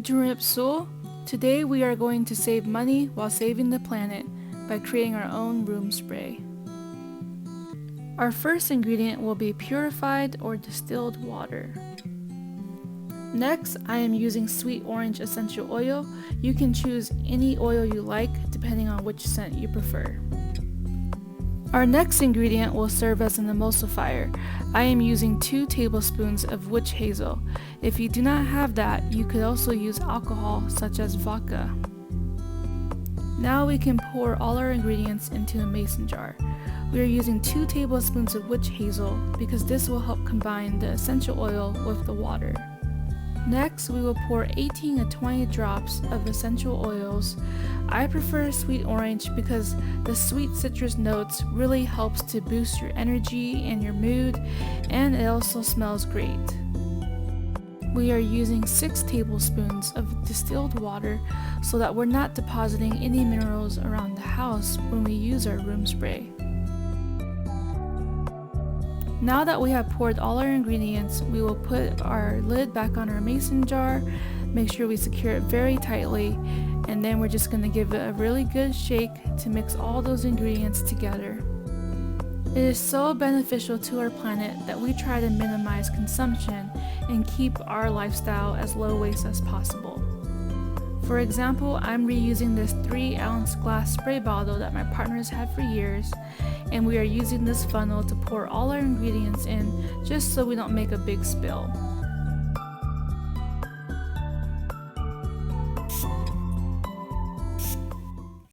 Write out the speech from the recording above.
Junripsul, today we are going to save money while saving the planet by creating our own room spray. Our first ingredient will be purified or distilled water. Next, I am using sweet orange essential oil. You can choose any oil you like depending on which scent you prefer. Our next ingredient will serve as an emulsifier. I am using 2 tablespoons of witch hazel. If you do not have that, you could also use alcohol such as vodka. Now we can pour all our ingredients into a mason jar. We are using 2 tablespoons of witch hazel because this will help combine the essential oil with the water. Next, we will pour 18 to 20 drops of essential oils. I prefer sweet orange because the sweet citrus notes really helps to boost your energy and your mood, and it also smells great. We are using 6 tablespoons of distilled water so that we're not depositing any minerals around the house when we use our room spray. Now that we have poured all our ingredients, we will put our lid back on our mason jar, make sure we secure it very tightly, and then we're just going to give it a really good shake to mix all those ingredients together. It is so beneficial to our planet that we try to minimize consumption and keep our lifestyle as low waste as possible. For example, I'm reusing this 3-ounce glass spray bottle that my partners had for years, and we are using this funnel to pour all our ingredients in just so we don't make a big spill.